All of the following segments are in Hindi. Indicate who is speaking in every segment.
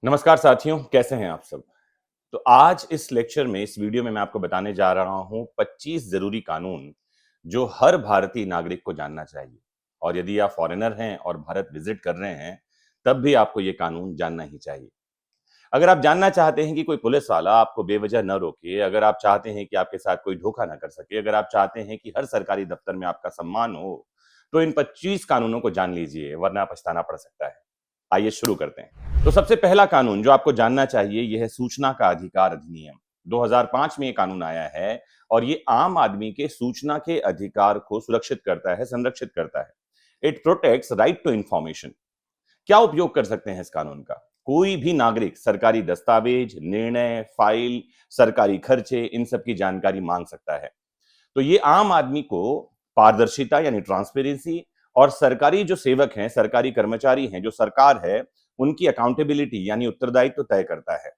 Speaker 1: नमस्कार साथियों, कैसे हैं आप सब? तो आज इस लेक्चर में, इस वीडियो में मैं आपको बताने जा रहा हूं 25 ज़रूरी कानून, जो हर भारतीय नागरिक को जानना चाहिए। और यदि आप फॉरेनर हैं और भारत विज़िट कर रहे हैं, तब भी आपको ये कानून जानना ही चाहिए। अगर आप जानना चाहते हैं कि कोई पुलिस वाला आपको बेवजह न रोके, अगर आप चाहते हैं कि आपके साथ कोई धोखा ना कर सके, अगर आप चाहते हैं कि हर सरकारी दफ्तर में आपका सम्मान हो, तो इन 25 कानूनों को जान लीजिए, वरना पछताना पड़ सकता है। आइए शुरू करते हैं। तो सबसे पहला कानून जो आपको जानना चाहिए, यह है सूचना का अधिकार अधिनियम। 2005 में ये कानून आया है और ये आम आदमी के सूचना के अधिकार को सुरक्षित करता है, संरक्षित करता है। It protects right to information. क्या उपयोग कर सकते हैं इस कानून का? कोई भी नागरिक सरकारी दस्तावेज, निर्णय, फाइल, सरकारी खर्चे, इन सब की जानकारी मांग सकता है। तो ये आम आदमी को पारदर्शिता यानी ट्रांसपेरेंसी और सरकारी जो सेवक हैं, सरकारी कर्मचारी हैं, जो सरकार है, उनकी अकाउंटेबिलिटी यानी उत्तरदायित्व तय करता है।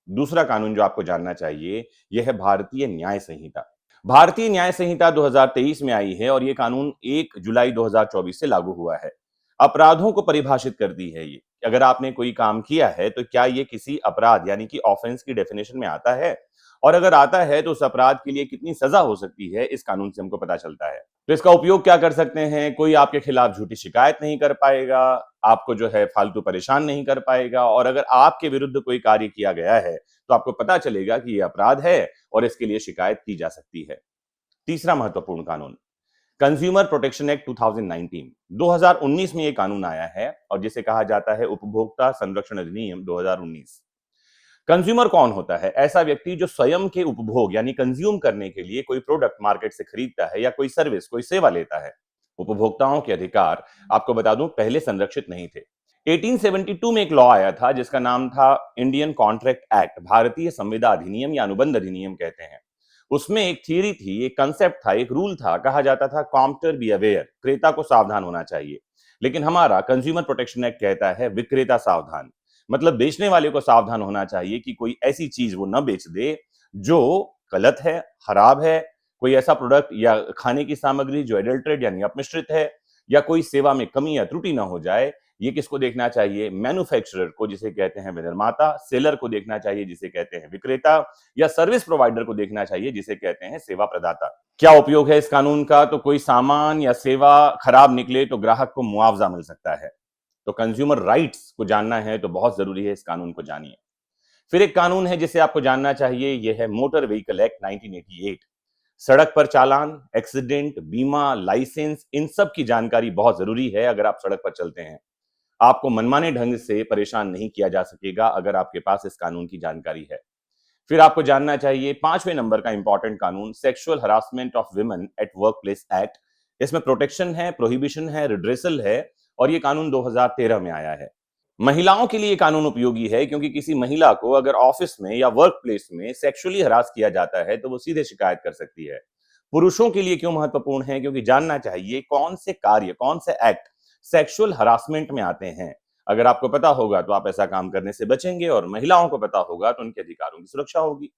Speaker 1: दूसरा कानून जो आपको जानना चाहिए, यह है भारतीय न्याय संहिता। भारतीय न्याय संहिता 2023 में आई है और यह कानून 1 जुलाई 2024 से लागू हुआ है। अपराधों को परिभाषित करती है ये। अगर आपने कोई काम किया है, तो क्या ये किसी अपराध यानी कि ऑफेंस की डेफिनेशन में आता है? और अगर आता है, तो उस अपराध के लिए कितनी सजा हो सकती है, इस कानून से हमको पता चलता है। तो इसका उपयोग क्या कर सकते हैं? कोई आपके खिलाफ झूठी शिकायत नहीं कर पाएगा, आपको जो है फालतू परेशान नहीं कर पाएगा और अगर आपके विरुद्ध कोई कार्य किया गया है, तो आपको पता चलेगा कि ये अपराध है और इसके लिए शिकायत की जा सकती है। तीसरा महत्वपूर्ण कानून, कंज्यूमर प्रोटेक्शन एक्ट 2019। 2019 में ये कानून आया है और जिसे कहा जाता है उपभोक्ता संरक्षण अधिनियम 2019। कंज्यूमर कौन होता है? ऐसा व्यक्ति जो स्वयं के उपभोग यानी कंज्यूम करने के लिए कोई प्रोडक्ट मार्केट से खरीदता है या कोई सर्विस, कोई सेवा लेता है। उपभोक्ताओं के अधिकार, आपको बता दूं, पहले संरक्षित नहीं थे। 1872 में एक लॉ आया था जिसका नाम था इंडियन कॉन्ट्रैक्ट एक्ट, भारतीय संविदा अधिनियम या अनुबंध अधिनियम कहते हैं। उसमें एक थियरी थी, एक कंसेप्ट था, एक रूल था, कहा जाता था कॉम्प्टर बी अवेयर, क्रेता को सावधान होना चाहिए। लेकिन हमारा कंज्यूमर प्रोटेक्शन एक्ट कहता है विक्रेता सावधान। मतलब बेचने वाले को सावधान होना चाहिए कि कोई ऐसी चीज वो न बेच दे जो गलत है, खराब है, कोई ऐसा प्रोडक्ट या खाने की सामग्री जो एडल्ट्रेट यानी अपमिश्रित है, या कोई सेवा में कमी या त्रुटि ना हो जाए। ये किसको देखना चाहिए? मैन्युफैक्चरर को, जिसे कहते हैं विनिर्माता, सेलर को देखना चाहिए, जिसे कहते हैं विक्रेता, या सर्विस प्रोवाइडर को देखना चाहिए, जिसे कहते हैं सेवा प्रदाता। क्या उपयोग है इस कानून का? तो कोई सामान या सेवा खराब निकले तो ग्राहक को मुआवजा मिल सकता है। तो कंज्यूमर राइट्स को जानना है तो बहुत जरूरी है इस कानून को जानिए। फिर एक कानून है जिसे आपको जानना चाहिए, यह है मोटर व्हीकल एक्ट 1988। सड़क पर चालान, एक्सीडेंट, बीमा, लाइसेंस, इन सब की जानकारी बहुत जरूरी है। अगर आप सड़क पर चलते हैं, आपको मनमाने ढंग से परेशान नहीं किया जा सकेगा अगर आपके पास इस कानून की जानकारी है। फिर आपको जानना चाहिए 5वें नंबर का इंपॉर्टेंट कानून, sexual harassment of women at work place act. इसमें प्रोटेक्शन है, प्रोहिबिशन है, रिड्रेसल है और ये कानून 2013 में आया है। महिलाओं के लिए कानून उपयोगी है क्योंकि किसी महिला को अगर ऑफिस में या वर्क प्लेस में सेक्सुअली हरास किया जाता है तो वो सीधे शिकायत कर सकती है। पुरुषों के लिए क्यों महत्वपूर्ण है? क्योंकि जानना चाहिए कौन से कार्य, कौन से एक्ट सेक्सुअल हरासमेंट में आते हैं। अगर आपको पता होगा तो आप ऐसा काम करने से बचेंगे और महिलाओं को पता होगा तो उनके अधिकारों की सुरक्षा होगी।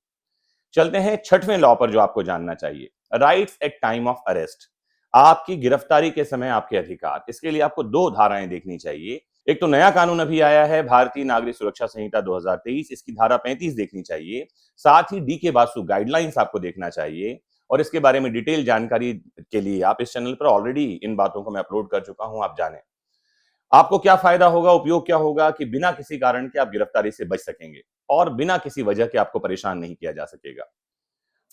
Speaker 1: चलते हैं 6वें लॉ पर जो आपको जानना चाहिए, rights at time of arrest. आपकी गिरफ्तारी के समय आपके अधिकार, इसके लिए आपको 2 धाराएं देखनी चाहिए। एक तो नया कानून अभी आया है, भारतीय नागरिक सुरक्षा संहिता 2023, इसकी धारा 35 देखनी चाहिए। साथ ही डी के बासु गाइडलाइंस आपको देखना चाहिए और इसके बारे में डिटेल जानकारी के लिए आप इस चैनल पर ऑलरेडी इन बातों को मैं अपलोड कर चुका हूं, आप जानें। आपको क्या फायदा होगा, उपयोग क्या होगा कि बिना किसी कारण के आप गिरफ्तारी से बच सकेंगे और बिना किसी वजह के आपको परेशान नहीं किया जा सकेगा।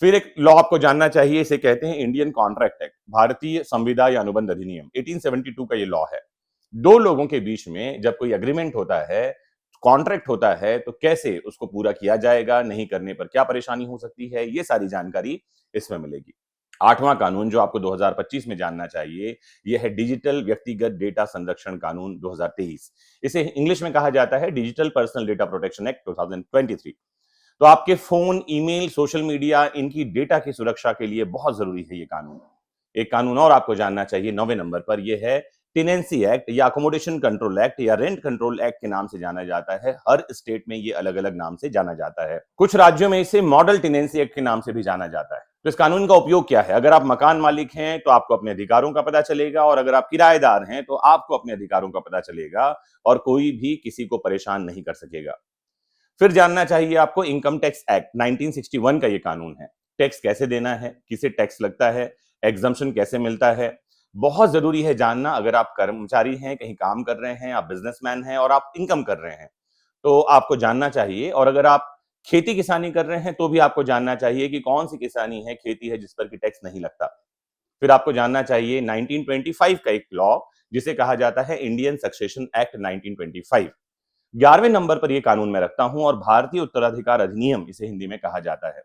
Speaker 1: फिर एक लॉ आपको जानना चाहिए, इसे कहते हैं इंडियन कॉन्ट्रैक्ट एक्ट, भारतीय संविदा या अनुबंध अधिनियम। 1872 का ये लॉ है। दो लोगों के बीच में जब कोई एग्रीमेंट होता है, कॉन्ट्रैक्ट होता है, तो कैसे उसको पूरा किया जाएगा, नहीं करने पर क्या परेशानी हो सकती है, ये सारी जानकारी इसमें मिलेगी। 8वां कानून जो आपको 2025 में जानना चाहिए, यह है डिजिटल व्यक्तिगत डेटा संरक्षण कानून 2023। इसे इंग्लिश में कहा जाता है digital personal data protection act 2023। तो आपके फोन, ईमेल, सोशल मीडिया, इनकी डेटा की सुरक्षा के लिए बहुत जरूरी है ये कानून। एक कानून और आपको जानना चाहिए 9वें नंबर पर, यह है टेनेंसी एक्ट या अकोमोडेशन कंट्रोल एक्ट या रेंट कंट्रोल एक्ट के नाम से जाना जाता है। हर स्टेट में ये अलग अलग नाम से जाना जाता है। कुछ राज्यों में इसे मॉडल टेनेंसी एक्ट के नाम से भी जाना जाता है। तो इस कानून का उपयोग क्या है? अगर आप मकान मालिक हैं तो आपको अपने अधिकारों का पता चलेगा और अगर आप किराएदार हैं तो आपको अपने अधिकारों का पता चलेगा और कोई भी किसी को परेशान नहीं कर सकेगा। फिर जानना चाहिए आपको इनकम टैक्स एक्ट 1961 का ये कानून है। टैक्स कैसे देना है, किसे टैक्स लगता है, एग्जम्पशन कैसे मिलता है। बहुत जरूरी है जानना। अगर आप कर्मचारी हैं, कहीं काम कर रहे हैं, आप बिजनेसमैन हैं और आप इनकम कर रहे हैं, तो आपको जानना चाहिए। और अगर आप खेती किसानी कर रहे हैं तो भी आपको जानना चाहिए कि कौन सी किसानी है, खेती है जिस पर कि टैक्स नहीं लगता। फिर आपको जानना चाहिए 1925 का एक लॉ जिसे कहा जाता है इंडियन सक्सेशन एक्ट 1925। 11वें नंबर पर यह कानून मैं रखता हूं और भारतीय उत्तराधिकार अधिनियम इसे हिंदी में कहा जाता है।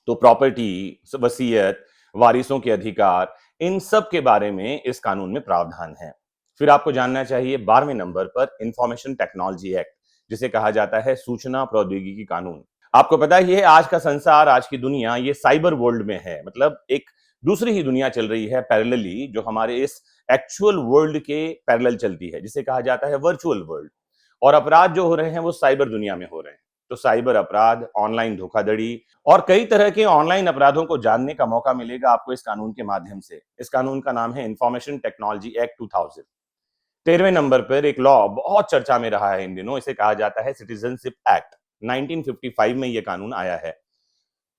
Speaker 1: तो प्रॉपर्टी, वसीयत, वारिसों के अधिकार, इन सब के बारे में इस कानून में प्रावधान है। फिर आपको जानना चाहिए 12वें नंबर पर इंफॉर्मेशन टेक्नोलॉजी एक्ट जिसे कहा जाता है सूचना प्रौद्योगिकी कानून। आपको पता ही है आज का संसार, आज की दुनिया ये साइबर वर्ल्ड में है। मतलब एक दूसरी ही दुनिया चल रही है पैरेलली, जो हमारे इस एक्चुअल वर्ल्ड के पैरेलल चलती है, जिसे कहा जाता है वर्चुअल वर्ल्ड। और अपराध जो हो रहे हैं वो साइबर दुनिया में हो रहे हैं। तो साइबर अपराध, ऑनलाइन धोखाधड़ी और कई तरह के ऑनलाइन अपराधों को जानने का मौका मिलेगा आपको इस कानून के माध्यम से। इस कानून का नाम है इंफॉर्मेशन टेक्नोलॉजी एक्ट 2000। 13वें नंबर पर एक लॉ बहुत चर्चा में रहा है इन दिनों, इसे कहा जाता है सिटीजनशिप एक्ट। 1955 में यह कानून आया है।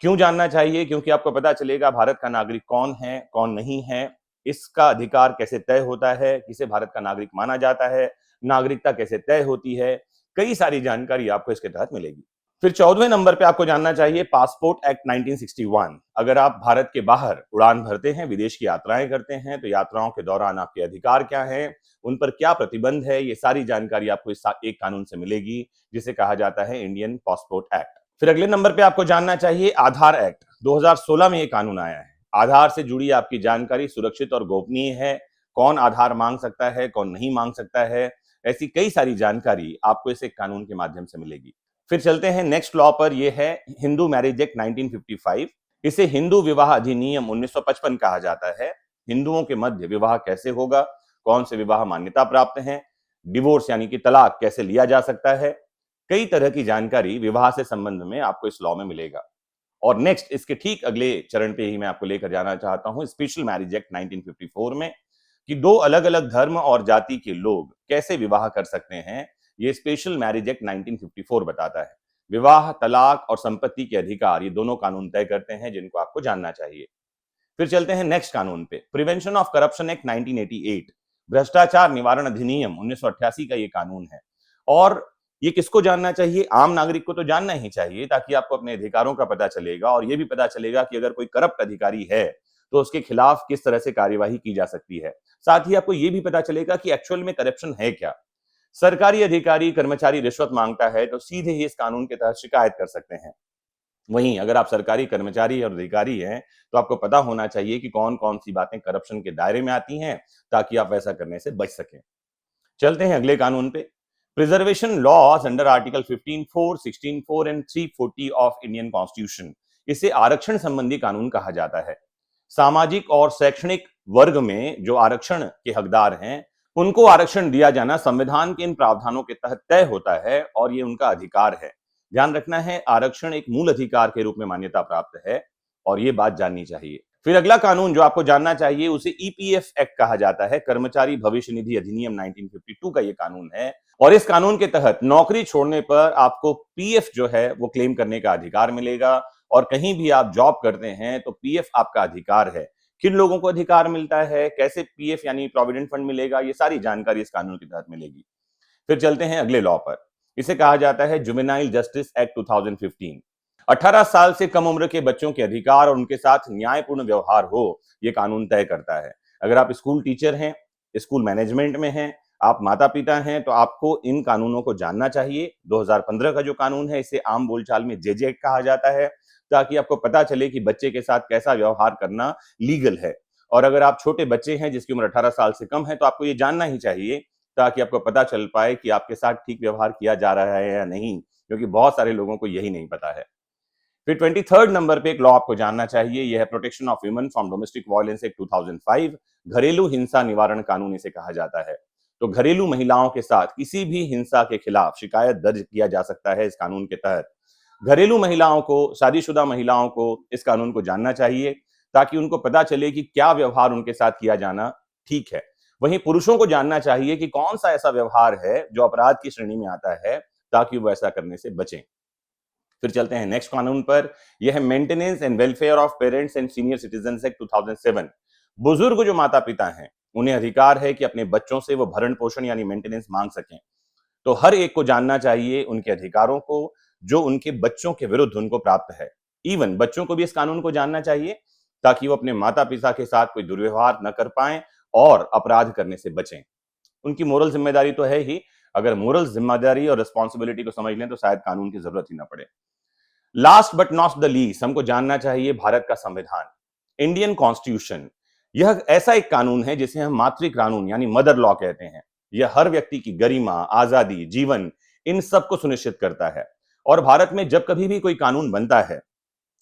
Speaker 1: क्यों जानना चाहिए? क्योंकि आपको पता चलेगा भारत का नागरिक कौन है, कौन नहीं है, इसका अधिकार कैसे तय होता है, किसे भारत का नागरिक माना जाता है, नागरिकता कैसे तय होती है। कई सारी जानकारी आपको इसके तहत मिलेगी। फिर 14वें नंबर पे आपको जानना चाहिए पासपोर्ट एक्ट 1961। अगर आप भारत के बाहर उड़ान भरते हैं, विदेश की यात्राएं करते हैं, तो यात्राओं के दौरान आपके अधिकार क्या हैं, उन पर क्या प्रतिबंध है, ये सारी जानकारी आपको इस एक कानून से मिलेगी जिसे कहा जाता है इंडियन पासपोर्ट एक्ट। फिर अगले नंबर पे आपको जानना चाहिए आधार एक्ट। 2016 में ये कानून आया है। आधार से जुड़ी आपकी जानकारी सुरक्षित और गोपनीय है। कौन आधार मांग सकता है, कौन नहीं मांग सकता है, ऐसी कई सारी जानकारी आपको इस एक कानून के माध्यम से मिलेगी। फिर चलते हैं नेक्स्ट लॉ पर। यह है हिंदू मैरिज एक्ट 1955। इसे हिंदू विवाह अधिनियम 1955 कहा जाता है। हिंदुओं के मध्य विवाह कैसे होगा, कौन से विवाह मान्यता प्राप्त हैं, डिवोर्स यानी कि तलाक कैसे लिया जा सकता है, कई तरह की जानकारी विवाह से संबंध में आपको इस लॉ में मिलेगा। और नेक्स्ट इसके ठीक अगले चरण पे ही मैं आपको लेकर जाना चाहता हूं स्पेशल मैरिज एक्ट 1954 में, कि दो अलग अलग धर्म और जाति के लोग कैसे विवाह कर सकते हैं। ये स्पेशल मैरिज एक्ट 1954 बताता है। विवाह, तलाक और संपत्ति के अधिकार, ये दोनों कानून तय करते हैं जिनको आपको जानना चाहिए। फिर चलते हैं नेक्स्ट कानून पे। प्रिवेंशन ऑफ करप्शन एक्ट 1988, भ्रष्टाचार निवारण अधिनियम 1988 का ये कानून है। और ये किसको जानना चाहिए? आम नागरिक को तो जानना ही चाहिए, ताकि आपको अपने अधिकारों का पता चलेगा और ये भी पता चलेगा कि अगर कोई करप्ट अधिकारी है तो उसके खिलाफ किस तरह से कार्यवाही की जा सकती है। साथ ही आपको ये भी पता चलेगा कि एक्चुअल में करप्शन है क्या। सरकारी अधिकारी, कर्मचारी रिश्वत मांगता है तो सीधे ही इस कानून के तहत शिकायत कर सकते हैं। वहीं अगर आप सरकारी कर्मचारी और अधिकारी हैं तो आपको पता होना चाहिए कि कौन कौन सी बातें करप्शन के दायरे में आती हैं, ताकि आप वैसा करने से बच सकें। चलते हैं अगले कानून पे। Preservation laws under article 15(4), 16(4) and 340 of Indian constitution, इसे आरक्षण संबंधी कानून कहा जाता है। सामाजिक और शैक्षणिक वर्ग में जो आरक्षण के हकदार हैं, उनको आरक्षण दिया जाना संविधान के इन प्रावधानों के तहत तय होता है और ये उनका अधिकार है। ध्यान रखना है, आरक्षण एक मूल अधिकार के रूप में मान्यता प्राप्त है और ये बात जाननी चाहिए। फिर अगला कानून जो आपको जानना चाहिए उसे ईपीएफ एक्ट कहा जाता है। कर्मचारी भविष्य निधि अधिनियम 1952 का ये कानून है और इस कानून के तहत नौकरी छोड़ने पर आपको पीएफ जो है वो क्लेम करने का अधिकार मिलेगा। और कहीं भी आप जॉब करते हैं तो पीएफ आपका अधिकार है। किन लोगों को अधिकार मिलता है, कैसे पीएफ यानी प्रोविडेंट फंड मिलेगा, ये सारी जानकारी इस कानून के तहत मिलेगी। फिर चलते हैं अगले लॉ पर। इसे कहा जाता है जुवेनाइल जस्टिस एक्ट 2015। 18 साल से कम उम्र के बच्चों के अधिकार और उनके साथ न्यायपूर्ण व्यवहार हो, यह कानून तय करता है। अगर आप स्कूल टीचर हैं, स्कूल मैनेजमेंट में हैं, आप माता पिता हैं, तो आपको इन कानूनों को जानना चाहिए। 2015 का जो कानून है इसे आम बोलचाल में जेजे एक्ट कहा जाता है, ताकि आपको पता चले कि बच्चे के साथ कैसा व्यवहार करना लीगल है। और अगर आप छोटे बच्चे हैं जिसकी उम्र 18 साल से कम है तो आपको ये जानना ही चाहिए, ताकि आपको पता चल पाए कि आपके साथ ठीक व्यवहार किया जा रहा है या नहीं, क्योंकि बहुत सारे लोगों को यही नहीं पता है। फिर 23rd नंबर पे एक लॉ आपको जानना चाहिए, यह है protection of women from domestic violence act 2005, घरेलू हिंसा निवारण कानून इसे कहा जाता है। तो घरेलू महिलाओं के साथ किसी भी हिंसा के खिलाफ शिकायत दर्ज किया जा सकता है इस कानून के तहत। घरेलू महिलाओं को, शादीशुदा महिलाओं को इस कानून को जानना चाहिए, ताकि उनको पता चले कि क्या व्यवहार उनके साथ किया जाना ठीक है। वहीं पुरुषों को जानना चाहिए कि कौन सा ऐसा व्यवहार है जो अपराध की श्रेणी में आता है, ताकि वो ऐसा करने से बचें। फिर चलते हैं नेक्स्ट कानून पर। यह है maintenance and welfare of parents and senior citizen act 2007। बुजुर्ग जो माता पिता हैं उन्हें अधिकार है कि अपने बच्चों से वो भरण पोषण यानी मेंटेनेंस मांग सकें। तो हर एक को जानना चाहिए उनके अधिकारों को जो उनके बच्चों के विरुद्ध उनको प्राप्त है। इवन बच्चों को भी इस कानून को जानना चाहिए ताकि वो अपने माता पिता के साथ कोई दुर्व्यवहार न कर पाएं और अपराध करने से बचें। उनकी मोरल जिम्मेदारी तो है ही, अगर मोरल जिम्मेदारी और रिस्पॉन्सिबिलिटी को समझ लें तो शायद कानून की जरूरत ही ना पड़े। Last but not the least हमको जानना चाहिए भारत का संविधान, इंडियन कॉन्स्टिट्यूशन। यह ऐसा एक कानून है जिसे हम मातृ कानून यानी मदर लॉ कहते हैं। यह हर व्यक्ति की गरिमा, आजादी, जीवन इन सब को सुनिश्चित करता है। और भारत में जब कभी भी कोई कानून बनता है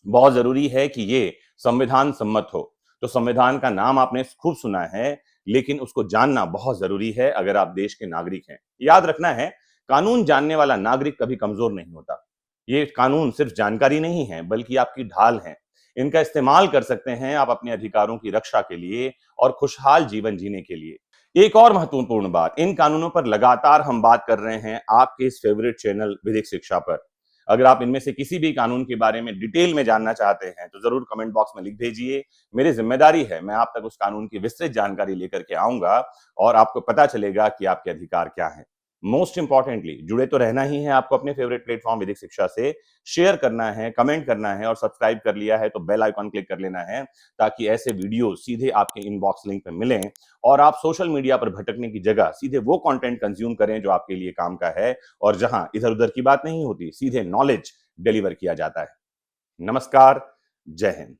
Speaker 1: बहुत जरूरी है कि ये संविधान सम्मत हो। तो संविधान का नाम आपने खूब सुना है, लेकिन उसको जानना बहुत जरूरी है अगर आप देश के नागरिक हैं। याद रखना है, कानून जानने वाला नागरिक कभी कमजोर नहीं होता। ये कानून सिर्फ जानकारी नहीं है बल्कि आपकी ढाल है। इनका इस्तेमाल कर सकते हैं आप अपने अधिकारों की रक्षा के लिए और खुशहाल जीवन जीने के लिए। एक और महत्वपूर्ण बात, इन कानूनों पर लगातार हम बात कर रहे हैं आपके इस फेवरेट चैनल विधिक शिक्षा पर। अगर आप इनमें से किसी भी कानून के बारे में डिटेल में जानना चाहते हैं तो जरूर कमेंट बॉक्स में लिख भेजिए। मेरी जिम्मेदारी है, मैं आप तक उस कानून की विस्तृत जानकारी लेकर के आऊंगा और आपको पता चलेगा कि आपके अधिकार क्या हैं। मोस्ट इंपॉर्टेंटली जुड़े तो रहना ही है आपको अपने फेवरेट प्लेटफॉर्म विधिक शिक्षा से। शेयर करना है, कमेंट करना है और सब्सक्राइब कर लिया है तो बेल आइकॉन क्लिक कर लेना है ताकि ऐसे वीडियो सीधे आपके इनबॉक्स लिंक पे मिलें और आप सोशल मीडिया पर भटकने की जगह सीधे वो कंटेंट कंज्यूम करें जो आपके लिए काम का है और जहां इधर उधर की बात नहीं होती, सीधे नॉलेज डिलीवर किया जाता है। नमस्कार, जय हिंद।